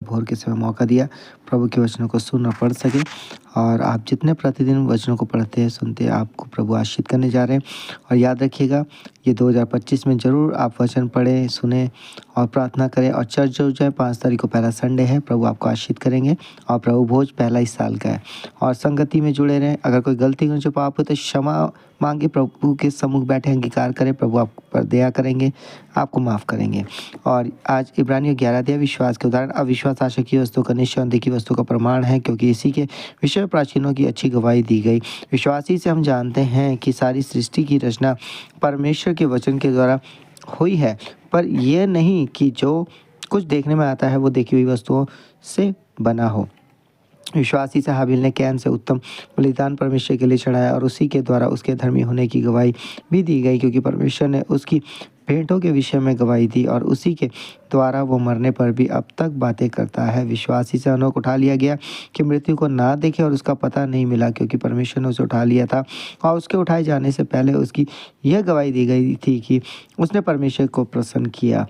भोर के समय मौका दिया प्रभु के वचनों को सुन और पढ़ सके। और आप जितने प्रतिदिन वचनों को पढ़ते हैं सुनते हैं, आपको प्रभु आशीष करने जा रहे हैं। और याद रखिएगा, ये 2025 में ज़रूर आप वचन पढ़ें, सुने और प्रार्थना करें। और चर्च जो जाए 5 तारीख को पहला संडे है, प्रभु आपको आशीष करेंगे। और प्रभु भोज पहला इस साल का है। और संगति में जुड़े रहें। अगर कोई गलती हो जो पाप हो तो क्षमा मांगे, प्रभु के सम्मुख बैठे अंगीकार करें, प्रभु आप पर दया करेंगे, आपको माफ़ करेंगे। और आज इब्रानियों 11 अध्याय विश्वास के उदाहरण। अविश्वास आशा की वस्तु का निश्चय अनदेखी वस्तु का प्रमाण है, क्योंकि इसी के विषय में प्राचीनों की अच्छी गवाही दी गई। विश्वासी से हम जानते हैं कि सारी सृष्टि की रचना परमेश्वर के वचन के द्वारा हुई है, पर यह नहीं कि जो कुछ देखने में आता है वो देखी हुई वस्तुओं से बना हो। विश्वासी से हाबिल ने कैन से उत्तम बलिदान परमेश्वर के लिए चढ़ाया, और उसी के द्वारा उसके धर्मी होने की गवाही भी दी गई, क्योंकि परमेश्वर ने उसकी भेंटों के विषय में गवाही दी, और उसी के द्वारा वो मरने पर भी अब तक बातें करता है। विश्वासी से हनोक उठा लिया गया कि मृत्यु को ना देखे, और उसका पता नहीं मिला, क्योंकि परमेश्वर ने उसे उठा लिया था। और उसके उठाए जाने से पहले उसकी यह गवाही दी गई थी कि उसने परमेश्वर को प्रसन्न किया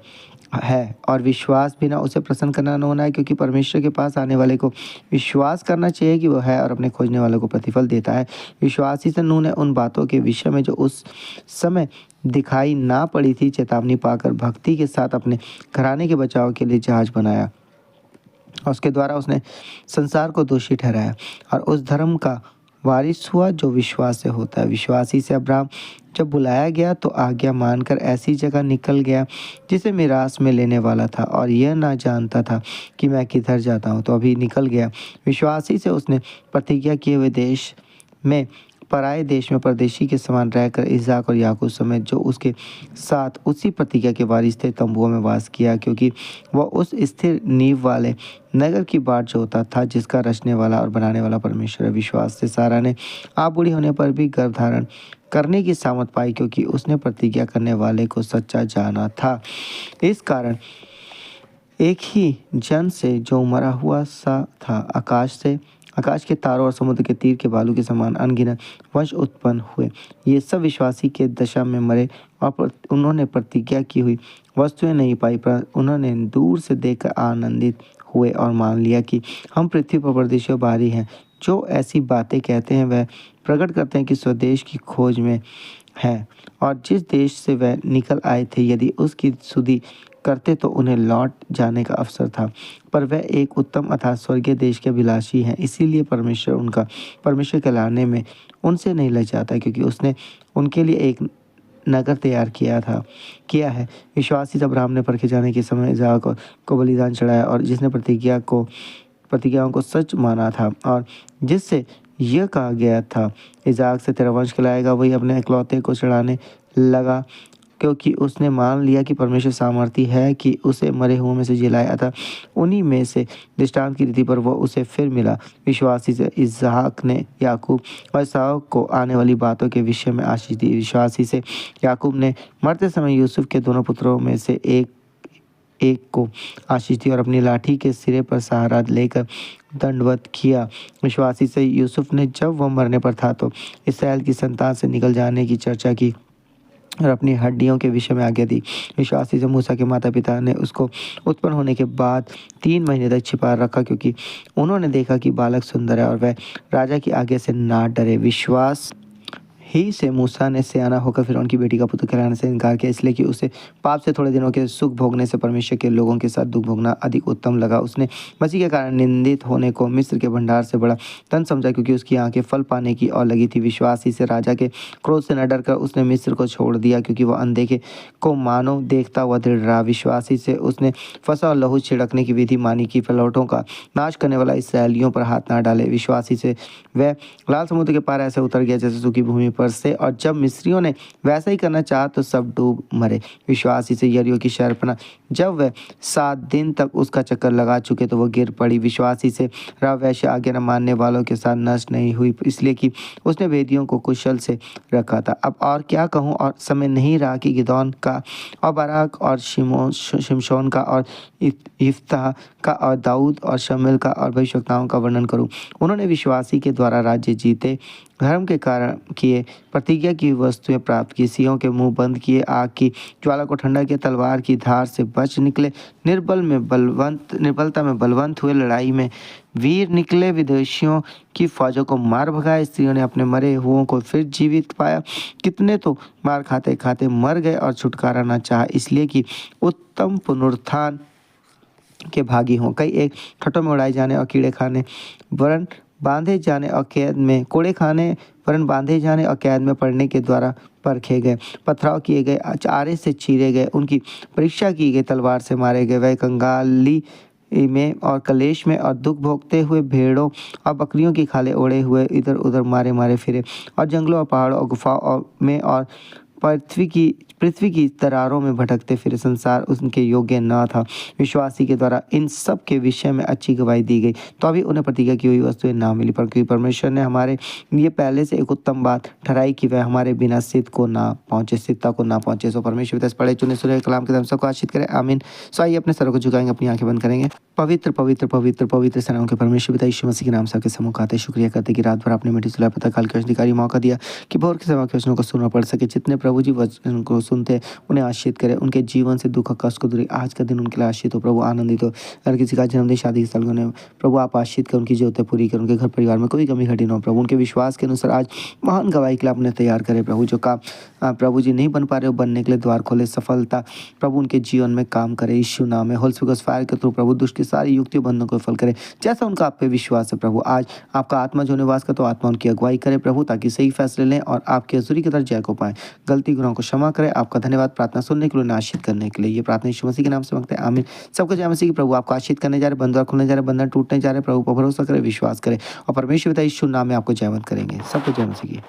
है। और विश्वास बिना उसे प्रसन्न करना न होना है, क्योंकि परमेश्वर के पास आने वाले को विश्वास करना चाहिए कि वो है, और अपने खोजने वालों को प्रतिफल देता है। विश्वासी से नूह ने उन बातों के विषय में जो उस समय दिखाई ना पड़ी थी चेतावनी पाकर भक्ति के साथ अपने घराने के बचाव के लिए जहाज बनाया, और उसके द्वारा उसने संसार को दोषी ठहराया और उस धर्म का वारिस हुआ जो विश्वास से होता है। विश्वासी से अब्राहम जब बुलाया गया तो आज्ञा मानकर ऐसी जगह निकल गया जिसे मिरास में लेने वाला था, और यह ना जानता था कि मैं किधर जाता हूँ, तो अभी निकल गया। विश्वासी से उसने प्रतिज्ञा किए हुए देश में, पराए देश में परदेशी के समान रहकर इसहाक और याकूब समेत जो उसके साथ उसी प्रतिज्ञा के वारिस थे तंबुओं में वास किया, क्योंकि वह उस स्थिर नींव वाले नगर की बाट जोता था जिसका रचने वाला और बनाने वाला परमेश्वर है। विश्वास से सारा ने आप बूढ़ी होने पर भी गर्भ धारण करने की सामर्थ पाई, क्योंकि उसने प्रतिज्ञा करने वाले को सच्चा जाना था। इस कारण एक ही जन से जो मरा हुआ सा था, आकाश के तारों और समुद्र के तीर के बालू के समान अनगिनत वंश उत्पन्न हुए। ये सब विश्वासी के दशा में मरे, और उन्होंने प्रतिज्ञा की हुई वस्तुएं नहीं पाई, पर उन्होंने दूर से देखकर आनंदित हुए और मान लिया कि हम पृथ्वी पर परदेशी और बाहरी हैं। जो ऐसी बातें कहते हैं वह प्रकट करते हैं कि स्वदेश की खोज में है, और जिस देश से वह निकल आए थे यदि उसकी सुधि करते तो उन्हें लौट जाने का अवसर था। पर वह एक उत्तम अर्थात स्वर्गीय देश के अभिलाषी हैं, इसीलिए परमेश्वर कहलाने में उनसे नहीं लज जाता, क्योंकि उसने उनके लिए एक नगर तैयार किया है। विश्वासी अब्राहम ने परखे जाने के समय इसहाक को बलिदान चढ़ाया, और जिसने प्रतिज्ञाओं को सच माना था, और जिससे यह कहा गया था इसहाक से तेरा वंश कहलाएगा, वही अपने इकलौते को चढ़ाने लगा, क्योंकि उसने मान लिया कि परमेश्वर सामर्थी है कि उसे मरे हुओं में से जिलाए। अतः उन्हीं में से दृष्टांत की रीति पर वह उसे फिर मिला। विश्वासी से इसहाक ने याकूब और एसाव को आने वाली बातों के विषय में आशीष दी। विश्वासी से याकूब ने मरते समय यूसुफ के दोनों पुत्रों में से एक को आशीष दी और अपनी लाठी के सिरे पर सहारा लेकर दंडवत किया। विश्वासी से यूसुफ ने जब वह मरने पर था तो इसराइल की संतान से निकल जाने की चर्चा की और अपनी हड्डियों के विषय में आज्ञा दी। विश्वासी से मूसा के माता पिता ने उसको उत्पन्न होने के बाद 3 महीने तक छिपा रखा, क्योंकि उन्होंने देखा कि बालक सुंदर है और वह राजा की आज्ञा से ना डरे। विश्वास ही से मूसा ने सियाना होकर फिरौन की बेटी का पुत्र कहलाने से इनकार किया, इसलिए कि उसे पाप से थोड़े दिनों के सुख भोगने से परमेश्वर के लोगों के साथ दुख भोगना अधिक उत्तम लगा। उसने मसीह के कारण निंदित होने को मिस्र के भंडार से बड़ा धन समझा, क्योंकि उसकी आंखें फल पाने की और लगी थी। विश्वासी से राजा के क्रोध से न डरकर उसने मिस्र को छोड़ दिया, क्योंकि वह अनदेखे को मानो देखता हुआ दृढ़ रहा। विश्वासी से उसने फसा और लहू छिड़कने की विधि मानी कि फलौठों का नाश करने वाला इसराइलियों पर हाथ ना डाले। विश्वासी से वह लाल समुद्र के पार ऐसे उतर गया जैसे सूखी भूमि पर से, और जब मिस्रियों ने वैसा ही करना चाहा तो सब डूब मरे। विश्वासी से यरीहो की शहरपनाह जब वह 7 दिन तक उसका चक्कर लगा चुके तो वह गिर पड़ी। विश्वासी से राह वैश्य आज्ञा न मानने वालों के साथ नष्ट नहीं हुई, इसलिए कि उसने वेदियों को कुशल से रखा था। अब और क्या कहूँ, और समय नहीं रहा कि गिदोन का और बाराक और शिमशोन का और यिफ्तह का और दाऊद और शमूएल का और भविष्यवक्ताओं का वर्णन करूँ। उन्होंने विश्वासी के द्वारा राज्य जीते, धर्म के कारण किए प्रतिज्ञा की वस्तुएं प्राप्त की, सिंहों के मुंह बंद किए, आग की ज्वाला को ठंडा किया, तलवार की धार से बच निकले, निर्बलता में बलवंत हुए, लड़ाई में वीर निकले, विदेशियों की फौजों को मार भगाया, स्त्रियों ने अपने मरे हुओं को फिर जीवित पाया, कितने तो मार खाते खाते मर गए और छुटकारा न चाहा, इसलिए कि उत्तम पुनरुत्थान के भागी हों। कई एक ठट्ठों में उड़ाए जाने और कीड़े खाने वरन बांधे जाने और कैद में कोड़े खाने वरन बांधे जाने और कैद में पड़ने के द्वारा परखे गए, पथराव किए गए, आरे से चीरे गए, उनकी परीक्षा की गई, तलवार से मारे गए, वह कंगाली में और कलेश में और दुख भोगते हुए भेड़ों और बकरियों की खाले ओढ़े हुए इधर उधर मारे मारे फिरे और जंगलों और पहाड़ों और गुफाओं में और पृथ्वी की दरारों में भटकते फिरे। संसार उनके योग्य न था। विश्वासी के द्वारा इन सब के विषय में अच्छी गवाही दी गई, तो अभी उन्हें प्रतिज्ञा की हुई वस्तुएं ना मिली, पर क्योंकि परमेश्वर ने हमारे लिए पहले से एक उत्तम बात ठहराई कि वह हमारे बिना सिद्ध को ना पहुंचे, सिद्धता को ना पहुंचे। सो परमेश्वर पढ़े चुने सुने कलाम के हम सबको आशीष करें, आमीन। सो आइए अपने सरों को झुकाएंगे, अपनी आंखें बंद करेंगे। पवित्र पवित्र पवित्र पवित्र सेनाओं के परमेश्वर पिता यीशु मसीह के नाम से आपके सम्मुख आते शुक्रिया करते कि रात भर आपने मीठी सुलह पता काल के अधिकारी मौका दिया कि भोर के सेवा के वचनों को सुनना पड़ सके। जितने प्रभु जी वचन को सुनते उन्हें आशीष करें, उनके जीवन से दुख कष्ट को दूरी, आज का दिन उनके लिए आशीष हो प्रभु, आनंदित हो। अगर किसी का जन्मदिन शादी के साल ने प्रभु आप आशीष कर उनकी जरूरतें पूरी कर, उनके घर परिवार में कोई कमी घटी न हो प्रभु, उनके विश्वास के अनुसार आज महान गवाही के लिए आपने तैयार करे प्रभु। जो काम प्रभु जी नहीं बन पा रहे हो बनने के लिए द्वार खोले, सफलता प्रभु उनके जीवन में काम करे यीशु नाम में। होल स्पिरिट फायर के थ्रू प्रभु दुष्ट की सारी युक्तियों बंधनों को फल करे, जैसा उनका आप पे विश्वास है प्रभु। आज आपका आत्मा जो निवास का तो आत्मा उनकी अगुवाई करे प्रभु, ताकि सही फैसले लें और आपके हजूरी की तरफ जय को पाएं, गलती गुनाहों को क्षमा करें। आपका धन्यवाद प्रार्थना सुनने के लिए, आशीष करने के लिए। ये प्रार्थना यीशु मसीह के नाम से मांगते हैं, आमीन। सबको जय मसीह की। प्रभु आपको आशीष करने जा रहे, बंधुआ खुलने जा रहे, बंधन टूटने जा रहे, प्रभु पर भरोसा करें, विश्वास करें और परमेश्वर पिता यीशु नाम में आपको जयवंत करेंगे। सबको जय मसीह की।